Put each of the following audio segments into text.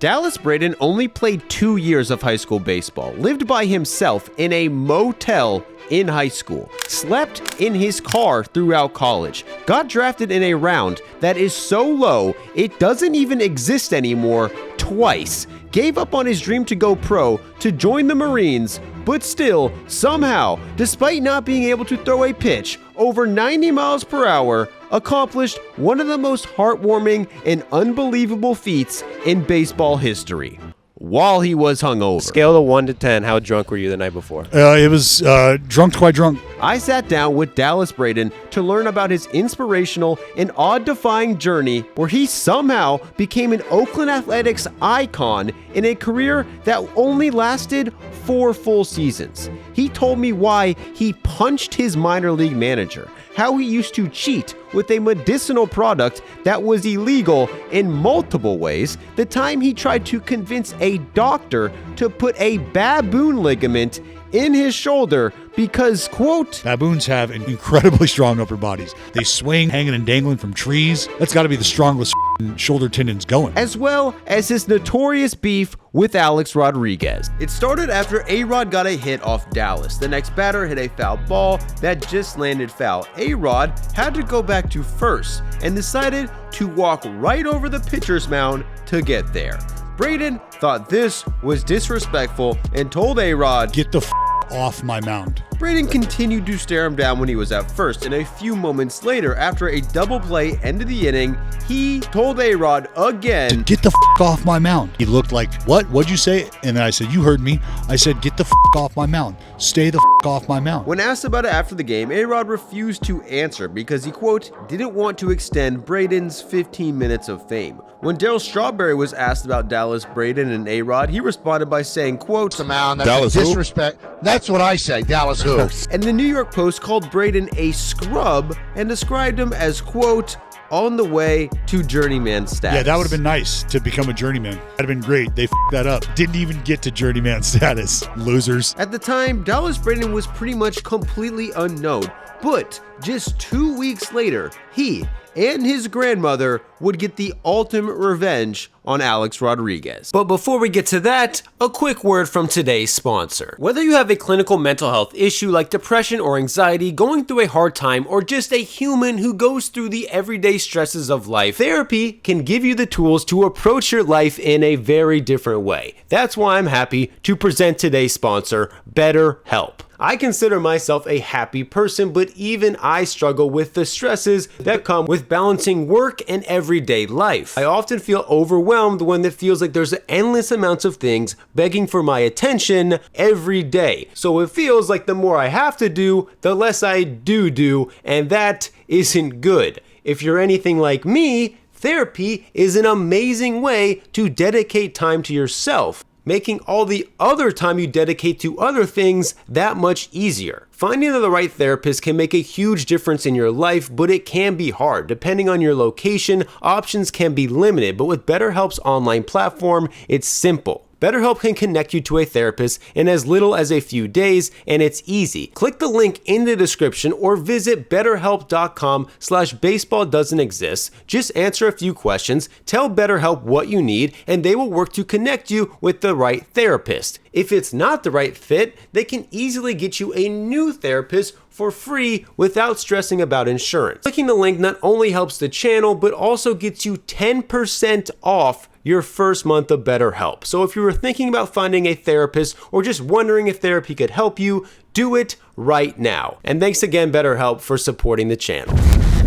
Dallas Braden only played 2 years of high school baseball, lived by himself in a motel in high school, slept in his car throughout college, got drafted in a round that is so low it doesn't even exist anymore twice, gave up on his dream to go pro to join the Marines, but still, somehow, despite not being able to throw a pitch over 90 miles per hour, accomplished one of the most heartwarming and unbelievable feats in baseball history while he was hungover. Scale of 1 to 10, how drunk were you the night before? It was quite drunk. I sat down with Dallas Braden to learn about his inspirational and awe-defying journey where he somehow became an Oakland Athletics icon in a career that only lasted 4 full seasons. He told me why he punched his minor league manager, how he used to cheat with a medicinal product that was illegal in multiple ways, the time he tried to convince a doctor to put a baboon ligament in his shoulder because, quote, baboons have incredibly strong upper bodies. They swing, hanging and dangling from trees. That's got to be the strongest shoulder tendons going. As well as his notorious beef with Alex Rodriguez. It started after A-Rod got a hit off Dallas. The next batter hit a foul ball that just landed foul. A-Rod had to go back to first and decided to walk right over the pitcher's mound to get there. Braden thought this was disrespectful and told A-Rod, "Get the off my mound." Braden continued to stare him down when he was at first, and a few moments later, after a double play ended the inning, he told A-Rod again, "Get the off my mound." He looked like, "What? What'd you say?" And then I said, "You heard me." I said, "Get the off my mound. Stay the off my mound." When asked about it after the game, A-Rod refused to answer because he, quote, didn't want to extend Braden's 15 minutes of fame. When Darryl Strawberry was asked about Dallas Braden and A-Rod, he responded by saying, quote, "The mound, that's a disrespect." That's what I say, Dallas who? And the New York Post called Braden a scrub and described him as, quote, on the way to journeyman status. Yeah, that would have been nice to become a journeyman. That'd have been great. They f***ed that up. Didn't even get to journeyman status. Losers. At the time, Dallas Braden was pretty much completely unknown, but just 2 weeks later, he and his grandmother would get the ultimate revenge on Alex Rodriguez. But before we get to that, a quick word from today's sponsor. Whether you have a clinical mental health issue like depression or anxiety, going through a hard time, or just a human who goes through the everyday stresses of life, therapy can give you the tools to approach your life in a very different way. That's why I'm happy to present today's sponsor, BetterHelp. I consider myself a happy person, but even I struggle with the stresses that come with balancing work and everyday life. I often feel overwhelmed when it feels like there's endless amounts of things begging for my attention every day. So it feels like the more I have to do, the less I do, and that isn't good. If you're anything like me, therapy is an amazing way to dedicate time to yourself, making all the other time you dedicate to other things that much easier. Finding the right therapist can make a huge difference in your life, but it can be hard. Depending on your location, options can be limited, but with BetterHelp's online platform, it's simple. BetterHelp can connect you to a therapist in as little as a few days, and it's easy. Click the link in the description or visit betterhelp.com/baseballdoesn'texist. Just answer a few questions, tell BetterHelp what you need, and they will work to connect you with the right therapist. If it's not the right fit, they can easily get you a new therapist for free without stressing about insurance. Clicking the link not only helps the channel, but also gets you 10% off your first month of BetterHelp. So if you were thinking about finding a therapist or just wondering if therapy could help you, do it right now. And thanks again, BetterHelp, for supporting the channel.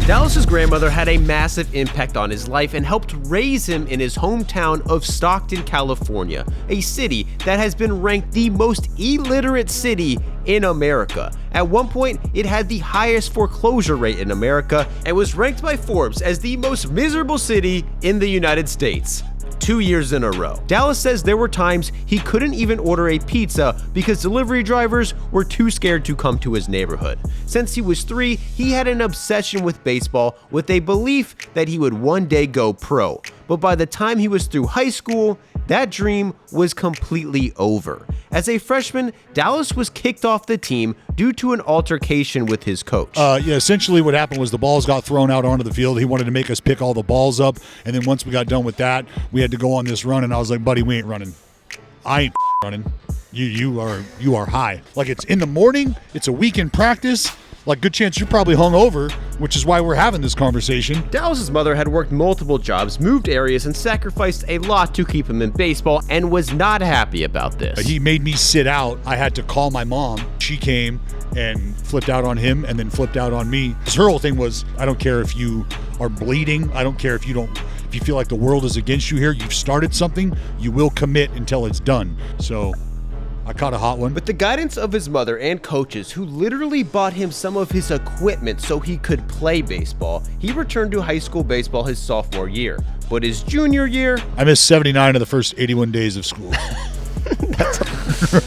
Dallas's grandmother had a massive impact on his life and helped raise him in his hometown of Stockton, California, a city that has been ranked the most illiterate city in America. At one point, it had the highest foreclosure rate in America and was ranked by Forbes as the most miserable city in the United States. 2 years in a row. Dallas says there were times he couldn't even order a pizza because delivery drivers were too scared to come to his neighborhood. Since he was 3, he had an obsession with baseball with a belief that he would one day go pro. but by the time he was through high school, that dream was completely over. As a freshman, Dallas was kicked off the team due to an altercation with his coach. Essentially what happened was the balls got thrown out onto the field. He wanted to make us pick all the balls up, and then once we got done with that, we had to go on this run, and I was like, buddy, we ain't running. I ain't running. You are high. Like, it's in the morning, it's a weekend practice. Like, good chance you're probably hungover, which is why we're having this conversation. Dallas's mother had worked multiple jobs, moved areas, and sacrificed a lot to keep him in baseball, and was not happy about this. He made me sit out. I had to call my mom. She came and flipped out on him and then flipped out on me. Her whole thing was, I don't care if you are bleeding. I don't care if you feel like the world is against you here. You've started something. You will commit until it's done. So I caught a hot one. With the guidance of his mother and coaches, who literally bought him some of his equipment so he could play baseball, he returned to high school baseball his sophomore year. But his junior year, I missed 79 of the first 81 days of school.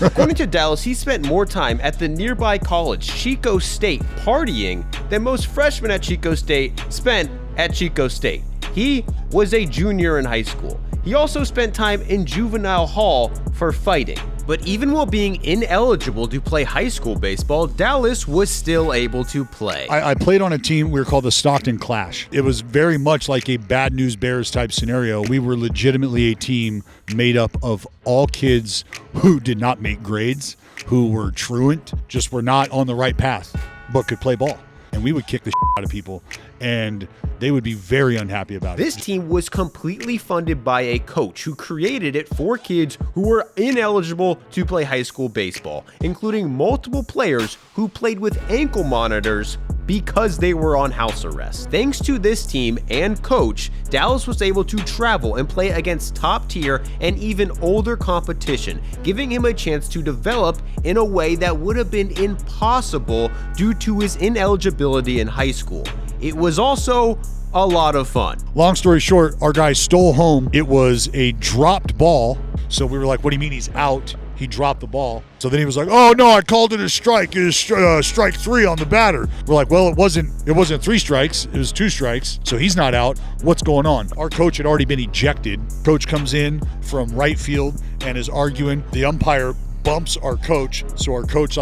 According to Dallas, he spent more time at the nearby college, Chico State, partying than most freshmen at Chico State spent at Chico State. He was a junior in high school. He also spent time in juvenile hall for fighting. But even while being ineligible to play high school baseball, Dallas was still able to play. I played on a team we were called the Stockton Clash. It was very much like a Bad News Bears type scenario. We were legitimately a team made up of all kids who did not make grades, who were truant, just were not on the right path, but could play ball. And we would kick the shit out of people, and they would be very unhappy about it. This team was completely funded by a coach who created it for kids who were ineligible to play high school baseball, including multiple players who played with ankle monitors because they were on house arrest. Thanks to this team and coach, Dallas was able to travel and play against top tier and even older competition, giving him a chance to develop in a way that would have been impossible due to his ineligibility in high school. It was also a lot of fun. Long story short, our guy stole home. It was a dropped ball. So we were like, what do you mean he's out? He dropped the ball. So then he was like, oh no, I called it a strike. It was strike 3 on the batter. We're like, well, it wasn't 3 strikes. It was 2 strikes. So he's not out. What's going on? Our coach had already been ejected. Coach comes in from right field and is arguing. The umpire bumps our coach. So our coach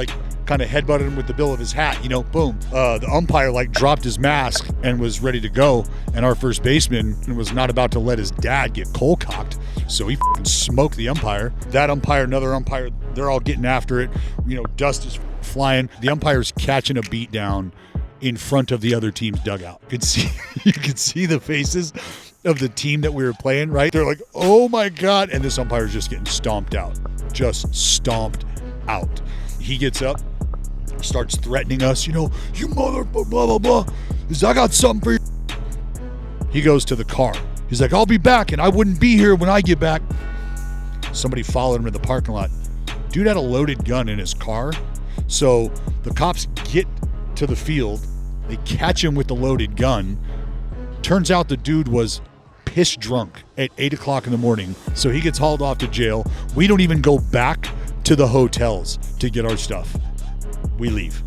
kind of headbutted him with the bill of his hat, boom. The umpire dropped his mask and was ready to go. And our first baseman was not about to let his dad get cold cocked. So he smoked the umpire. That umpire, another umpire, they're all getting after it. Dust is flying. The umpire's catching a beat down in front of the other team's dugout. You could see the faces of the team that we were playing, right? They're like, oh my God. And this umpire's just getting stomped out. Just stomped out. He gets up, starts threatening us, you mother, blah, blah, blah. He says, I got something for you. He goes to the car. He's like, I'll be back, and I wouldn't be here when I get back. Somebody followed him in the parking lot. Dude had a loaded gun in his car. So the cops get to the field. They catch him with the loaded gun. Turns out the dude was piss drunk at 8 o'clock in the morning. So he gets hauled off to jail. We don't even go back to the hotels to get our stuff. We leave.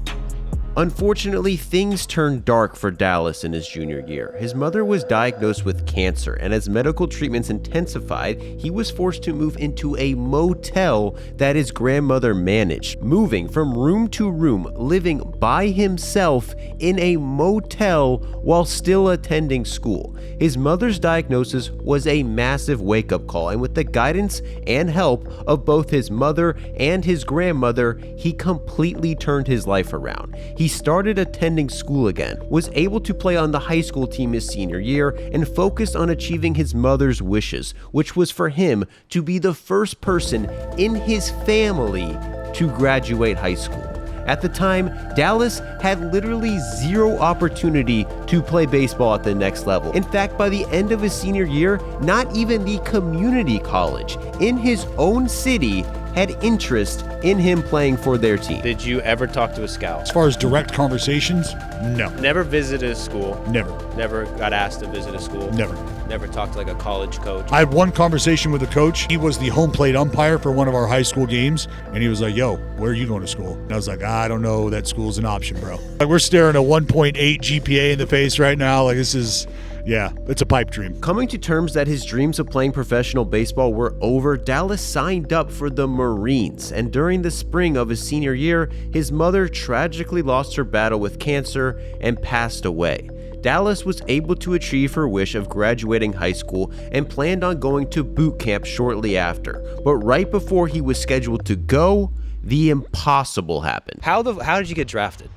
Unfortunately, things turned dark for Dallas in his junior year. His mother was diagnosed with cancer, and as medical treatments intensified, he was forced to move into a motel that his grandmother managed, moving from room to room, living by himself in a motel while still attending school. His mother's diagnosis was a massive wake-up call, and with the guidance and help of both his mother and his grandmother, he completely turned his life around. He started attending school again, was able to play on the high school team his senior year, and focused on achieving his mother's wishes, which was for him to be the first person in his family to graduate high school. At the time, Dallas had literally zero opportunity to play baseball at the next level. In fact, by the end of his senior year, not even the community college in his own city had interest in him playing for their team. Did you ever talk to a scout? As far as direct conversations, no. Never visited a school? Never. Never got asked to visit a school? Never. Never talked to a college coach? I had one conversation with a coach. He was the home plate umpire for one of our high school games. And he was like, yo, where are you going to school? And I was like, I don't know. That school's an option, bro. We're staring a 1.8 GPA in the face right now. This is Yeah, it's a pipe dream. Coming to terms that his dreams of playing professional baseball were over, Dallas signed up for the Marines, and during the spring of his senior year, his mother tragically lost her battle with cancer and passed away. Dallas was able to achieve her wish of graduating high school and planned on going to boot camp shortly after, but right before he was scheduled to go, the impossible happened. How did you get drafted?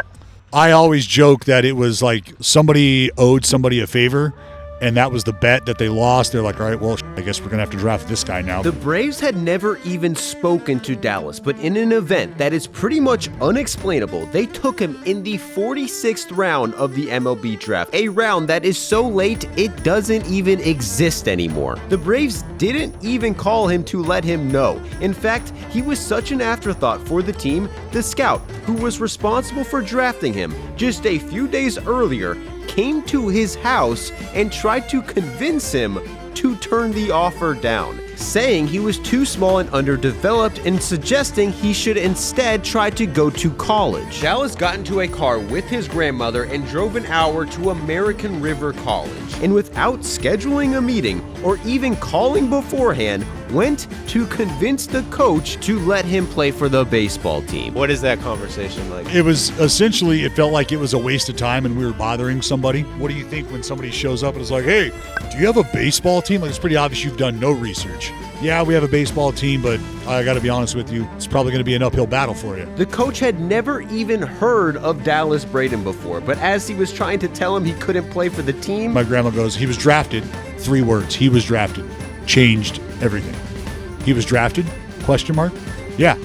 I always joke that it was like somebody owed somebody a favor, and that was the bet that they lost. They're like, all right, well, I guess we're going to have to draft this guy now. The Braves had never even spoken to Dallas, but in an event that is pretty much unexplainable, they took him in the 46th round of the MLB draft, a round that is so late it doesn't even exist anymore. The Braves didn't even call him to let him know. In fact, he was such an afterthought for the team, the scout who was responsible for drafting him just a few days earlier came to his house and tried to convince him to turn the offer down, saying he was too small and underdeveloped and suggesting he should instead try to go to college. Dallas got into a car with his grandmother and drove an hour to American River College, and without scheduling a meeting or even calling beforehand, went to convince the coach to let him play for the baseball team. What is that conversation like? It was essentially, it felt like it was a waste of time and we were bothering somebody. What do you think when somebody shows up and is like, hey, do you have a baseball team? Like, it's pretty obvious you've done no research. Yeah, we have a baseball team, but I got to be honest with you, it's probably going to be an uphill battle for you. The coach had never even heard of Dallas Braden before, but as he was trying to tell him he couldn't play for the team, My grandma goes, he was drafted. 3 words. He was drafted. Changed everything. He was drafted? Question mark? Yeah.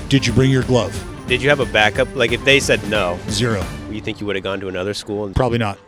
Did you bring your glove? Did you have a backup? Like if they said no, 0. you think you would have gone to another school? Probably not.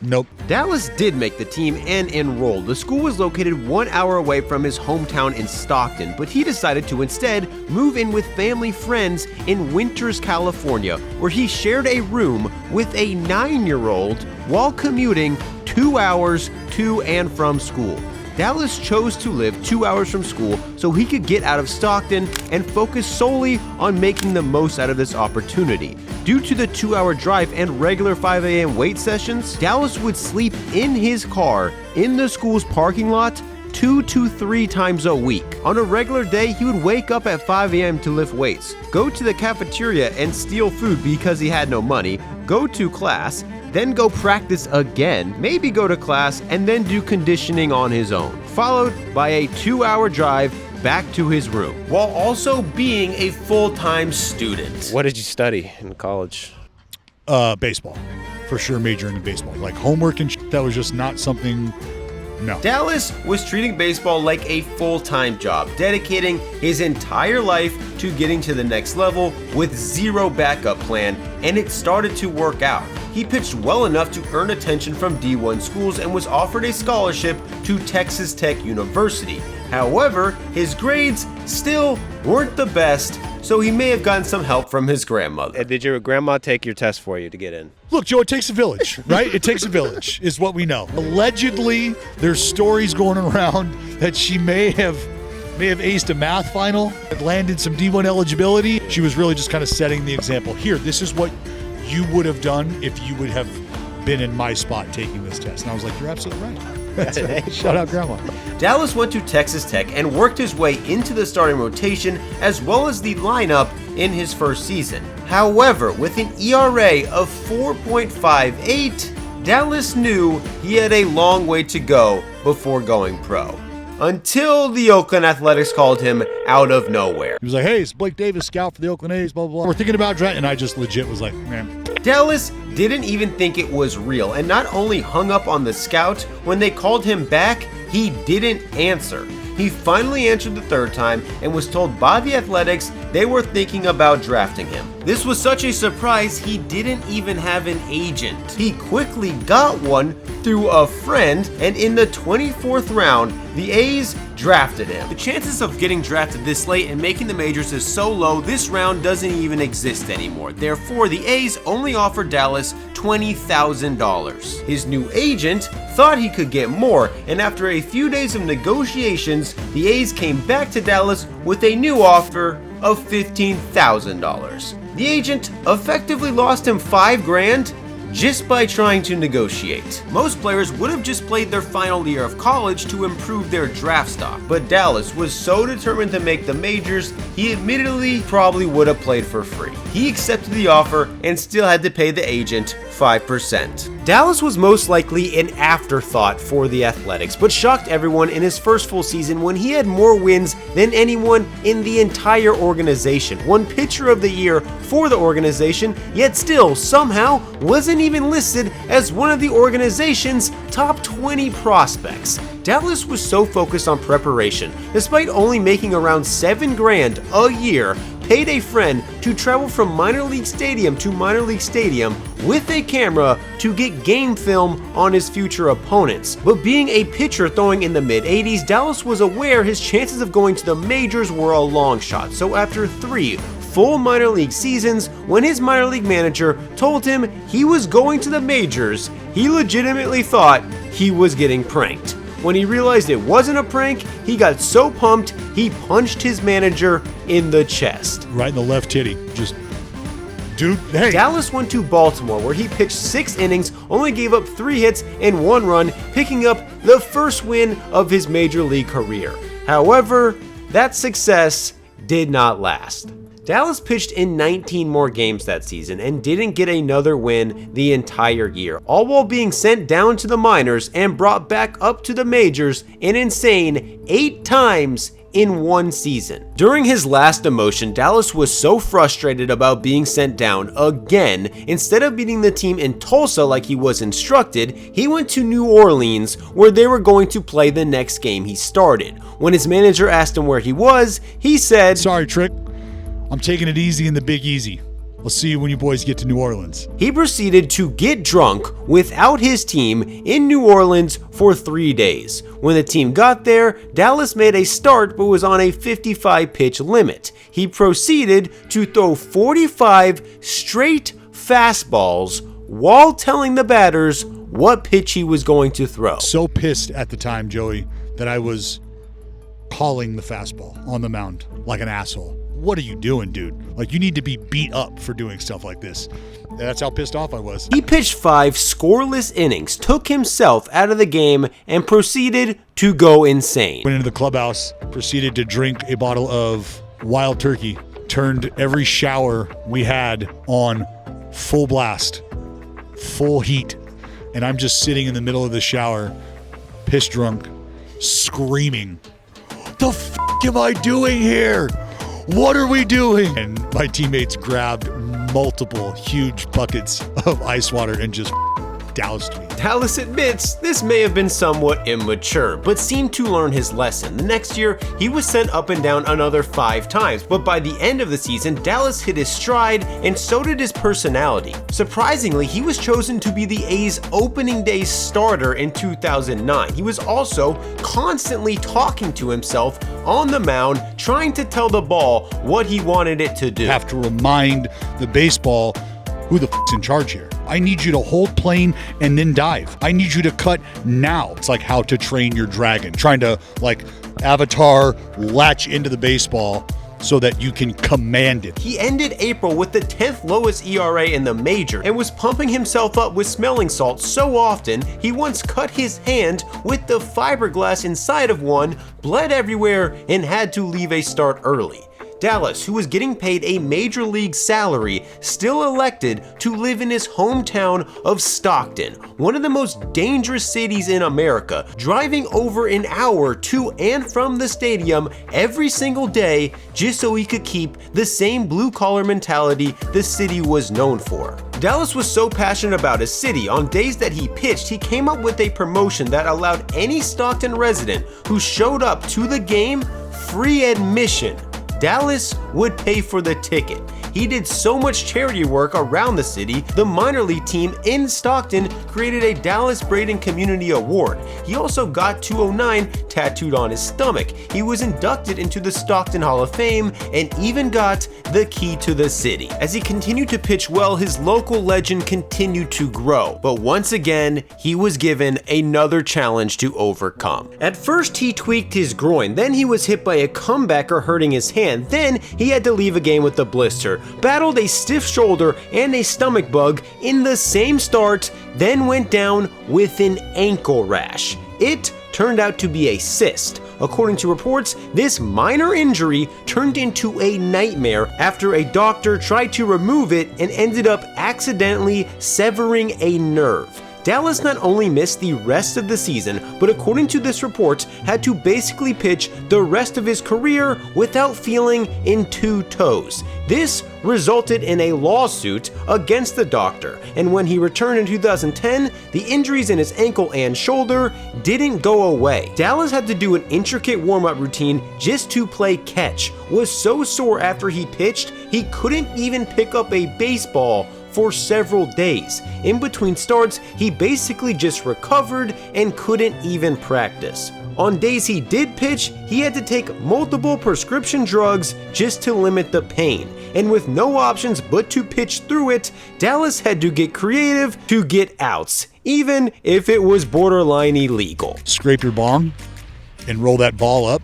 Nope. Dallas did make the team and enrolled. The school was located 1 hour away from his hometown in Stockton, but he decided to instead move in with family friends in Winters, California, where he shared a room with a 9-year-old while commuting 2 hours to and from school. Dallas chose to live 2 hours from school so he could get out of Stockton and focus solely on making the most out of this opportunity. Due to the 2-hour drive and regular 5 a.m. wait sessions, Dallas would sleep in his car in the school's parking lot 2 to 3 times a week. On a regular day, he would wake up at 5 a.m. to lift weights, go to the cafeteria and steal food because he had no money, go to class, then go practice again, maybe go to class, and then do conditioning on his own, followed by a 2-hour drive back to his room, while also being a full-time student. What did you study in college? Baseball. For sure majoring in baseball. Like homework and that was just not something, no. Dallas was treating baseball like a full-time job, dedicating his entire life to getting to the next level with 0 backup plan, and it started to work out. He pitched well enough to earn attention from D1 schools and was offered a scholarship to Texas Tech University. However, his grades still weren't the best, so he may have gotten some help from his grandmother. Did your grandma take your test for you to get in? Look, Joe, it takes a village, right? It takes a village is what we know. Allegedly, there's stories going around that she may have aced a math final, landed some D1 eligibility. She was really just kind of setting the example. Here, this is what you would have done if you would have been in my spot taking this test. And I was like, you're absolutely right. That's right. Shout out, Grandma. Dallas went to Texas Tech and worked his way into the starting rotation as well as the lineup in his first season. However, with an ERA of 4.58, Dallas knew he had a long way to go before going pro. Until the Oakland Athletics called him out of nowhere. He was like, hey, it's Blake Davis, scout for the Oakland A's, blah, blah, blah. We're thinking about drafting. And I just legit was like, man. Dallas didn't even think it was real and not only hung up on the scout, when they called him back, he didn't answer. He finally answered the 3rd time and was told by the Athletics they were thinking about drafting him. This was such a surprise he didn't even have an agent. He quickly got one through a friend, and in the 24th round, the A's drafted him. The chances of getting drafted this late and making the majors is so low, this round doesn't even exist anymore. Therefore, the A's only offered Dallas $20,000. His new agent thought he could get more, and after a few days of negotiations, the A's came back to Dallas with a new offer of $15,000. The agent effectively lost him $5,000 just by trying to negotiate. Most players would have just played their final year of college to improve their draft stock, but Dallas was so determined to make the majors, he admittedly probably would have played for free. He accepted the offer and still had to pay the agent 5%. Dallas was most likely an afterthought for the Athletics, but shocked everyone in his first full season when he had more wins than anyone in the entire organization. Won Pitcher of the Year for the organization, yet still somehow wasn't even listed as one of the organization's top 20 prospects. Dallas was so focused on preparation, despite only making around $7,000 a year, paid a friend to travel from minor league stadium to minor league stadium with a camera to get game film on his future opponents. But being a pitcher throwing in the mid-80s, Dallas was aware his chances of going to the majors were a long shot. So after 3 full minor league seasons, when his minor league manager told him he was going to the majors, he legitimately thought he was getting pranked. When he realized it wasn't a prank, he got so pumped, he punched his manager in the chest. Right in the left titty. Just, dude, hey. Dallas went to Baltimore, where he pitched 6 innings, only gave up 3 hits and 1 run, picking up the first win of his major league career. However, that success did not last. Dallas pitched in 19 more games that season and didn't get another win the entire year, all while being sent down to the minors and brought back up to the majors an insane 8 times in one season. During his last demotion, Dallas was so frustrated about being sent down again. Instead of beating the team in Tulsa like he was instructed, he went to New Orleans, where they were going to play the next game he started. When his manager asked him where he was, he said, "Sorry, Trick. I'm taking it easy in the Big Easy. I'll see you when you boys get to New Orleans." He proceeded to get drunk without his team in New Orleans for 3 days. When the team got there, Dallas made a start but was on a 55 pitch limit. He proceeded to throw 45 straight fastballs while telling the batters what pitch he was going to throw. So pissed at the time, Joey, that I was calling the fastball on the mound like an asshole. What are you doing, dude? Like, you need to be beat up for doing stuff like this. That's how pissed off I was. He pitched 5 scoreless innings, took himself out of the game, and proceeded to go insane. Went into the clubhouse, proceeded to drink a bottle of Wild Turkey, turned every shower we had on full blast, full heat, and I'm just sitting in the middle of the shower, piss drunk, screaming, "The f*** am I doing here? What are we doing?" And my teammates grabbed multiple huge buckets of ice water and just doused me. Dallas admits this may have been somewhat immature, but seemed to learn his lesson. The next year, he was sent up and down another 5 times, but by the end of the season, Dallas hit his stride, and so did his personality. Surprisingly, he was chosen to be the A's opening day starter in 2009. He was also constantly talking to himself on the mound, trying to tell the ball what he wanted it to do. Have to remind the baseball who the f***'s in charge here. I need you to hold plane and then dive. I need you to cut now. It's like How to Train Your Dragon, trying to like Avatar latch into the baseball so that you can command it. He ended April with the 10th lowest ERA in the major and was pumping himself up with smelling salts so often he once cut his hand with the fiberglass inside of one, bled everywhere, and had to leave a start early. Dallas, who was getting paid a major league salary, still elected to live in his hometown of Stockton, one of the most dangerous cities in America, driving over an hour to and from the stadium every single day just so he could keep the same blue-collar mentality the city was known for. Dallas was so passionate about his city, on days that he pitched, he came up with a promotion that allowed any Stockton resident who showed up to the game free admission. Dallas would pay for the ticket. He did so much charity work around the city, the minor league team in Stockton created a Dallas Braden Community Award. He also got 209 tattooed on his stomach. He was inducted into the Stockton Hall of Fame and even got the key to the city. As he continued to pitch well, his local legend continued to grow. But once again, he was given another challenge to overcome. At first, he tweaked his groin. Then he was hit by a comebacker hurting his hand. Then he had to leave a game with a blister. battled a stiff shoulder and a stomach bug in the same start, then went down with an ankle rash. It turned out to be a cyst. According to reports, this minor injury turned into a nightmare after a doctor tried to remove it and ended up accidentally severing a nerve. Dallas not only missed the rest of the season, but according to this report, had to basically pitch the rest of his career without feeling in two toes. This resulted in a lawsuit against the doctor, and when he returned in 2010, the injuries in his ankle and shoulder didn't go away. Dallas had to do an intricate warm-up routine just to play catch, was so sore after he pitched, he couldn't even pick up a baseball for several days. In between starts, he basically just recovered and couldn't even practice. On days he did pitch, he had to take multiple prescription drugs just to limit the pain. And with no options but to pitch through it, Dallas had to get creative to get outs, even if it was borderline illegal. Scrape your bong and roll that ball up,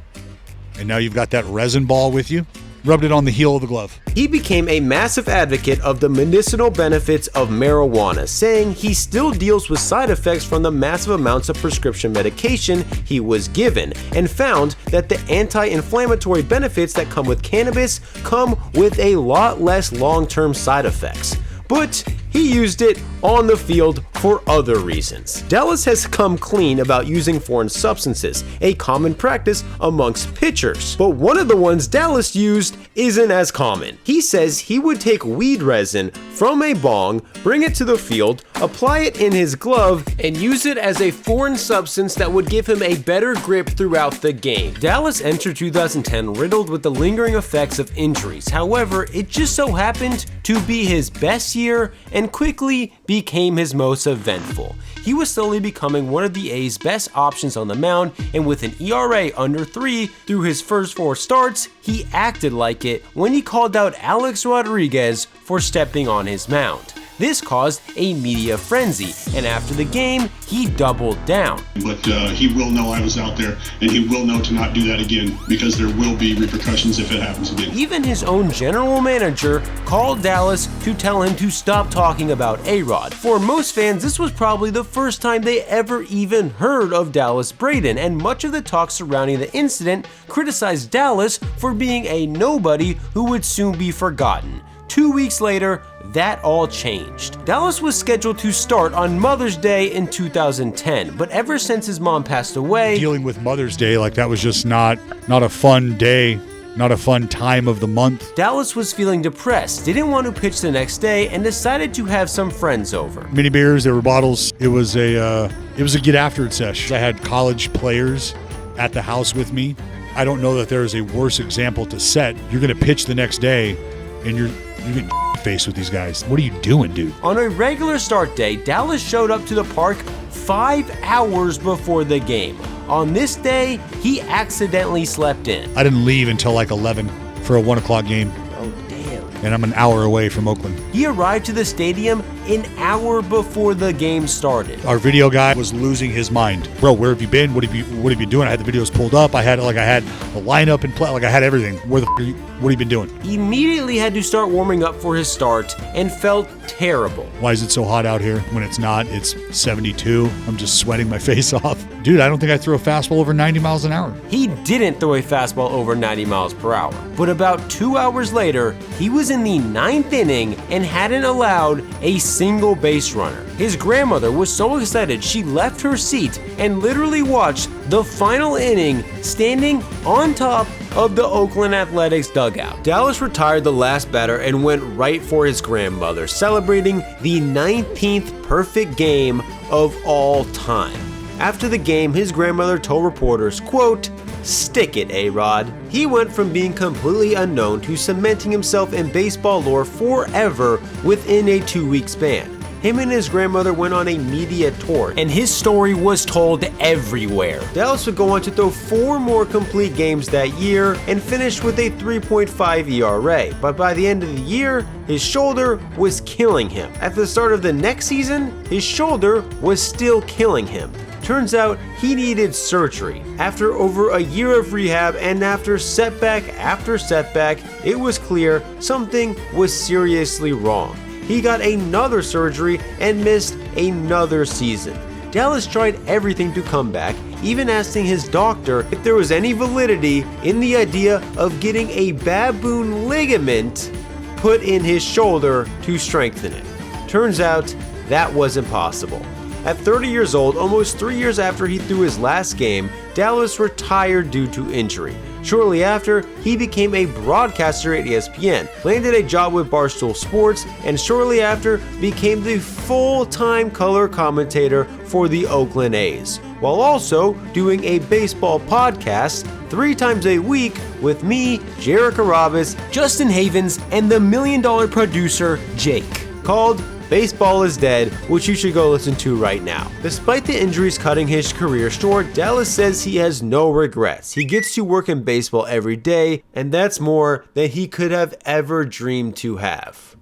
and now you've got that resin ball with you. Rubbed it on the heel of the glove. He became a massive advocate of the medicinal benefits of marijuana, saying he still deals with side effects from the massive amounts of prescription medication he was given, and found that the anti-inflammatory benefits that come with cannabis come with a lot less long-term side effects. But he used it on the field for other reasons. Dallas has come clean about using foreign substances, a common practice amongst pitchers. But one of the ones Dallas used isn't as common. He says he would take weed resin from a bong, bring it to the field, apply it in his glove, and use it as a foreign substance that would give him a better grip throughout the game. Dallas entered 2010 riddled with the lingering effects of injuries. However, it just so happened to be his best year and quickly became his most eventful. He was slowly becoming one of the A's best options on the mound, and with an ERA under 3 through his first 4 starts, he acted like it when he called out Alex Rodriguez for stepping on his mound. This caused a media frenzy, and after the game, he doubled down. But he will know I was out there, and he will know to not do that again, because there will be repercussions if it happens again. Even his own general manager called Dallas to tell him to stop talking about A-Rod. For most fans, this was probably the first time they ever even heard of Dallas Braden, and much of the talk surrounding the incident criticized Dallas for being a nobody who would soon be forgotten. 2 weeks later, that all changed. Dallas was scheduled to start on Mother's Day in 2010, but ever since his mom passed away, Dealing with Mother's Day, like that was just not a fun day, not a fun time of the month. Dallas was feeling depressed, didn't want to pitch the next day, and decided to have some friends over. Mini beers, there were bottles. It was a get after it sesh. I had college players at the house with me. I don't know that there is a worse example to set. You're going to pitch the next day, and you get face with these guys. What are you doing, dude? On a regular start day, Dallas showed up to the park 5 hours before the game. On this day, he accidentally slept in. I didn't leave until like 11 for a 1 o'clock game. Oh, damn. And I'm an hour away from Oakland. He arrived to the stadium an hour before the game started. Our video guy was losing his mind. Bro, where have you been? What have you doing? I had the videos pulled up. I had a lineup in play. Like I had everything. What have you been doing? He immediately had to start warming up for his start and felt terrible. Why is it so hot out here when it's not? It's 72. I'm just sweating my face off. Dude, I don't think I threw a fastball over 90 miles an hour. He didn't throw a fastball over 90 miles per hour. But about 2 hours later, he was in the 9th inning and hadn't allowed a single base runner. His grandmother was so excited she left her seat and literally watched the final inning standing on top of the Oakland Athletics dugout. Dallas retired the last batter and went right for his grandmother, celebrating the 19th perfect game of all time. After the game, his grandmother told reporters, quote, "Stick it, A-Rod." He went from being completely unknown to cementing himself in baseball lore forever within a 2-week span. Him and his grandmother went on a media tour, and his story was told everywhere. Dallas would go on to throw 4 more complete games that year and finish with a 3.5 ERA, but by the end of the year, his shoulder was killing him. At the start of the next season, his shoulder was still killing him. Turns out he needed surgery. After over a year of rehab and after setback after setback, it was clear something was seriously wrong. He got another surgery and missed another season. Dallas tried everything to come back, even asking his doctor if there was any validity in the idea of getting a baboon ligament put in his shoulder to strengthen it. Turns out that wasn't possible. At 30 years old, almost 3 years after he threw his last game, Dallas retired due to injury. Shortly after, he became a broadcaster at ESPN, landed a job with Barstool Sports, and shortly after became the full-time color commentator for the Oakland A's, while also doing a baseball podcast 3 times a week with me, Jerica Robbins, Justin Havens, and the $1 Million producer, Jake, called Baseball is Dead, which you should go listen to right now. Despite the injuries cutting his career short, Dallas says he has no regrets. He gets to work in baseball every day, and that's more than he could have ever dreamed to have.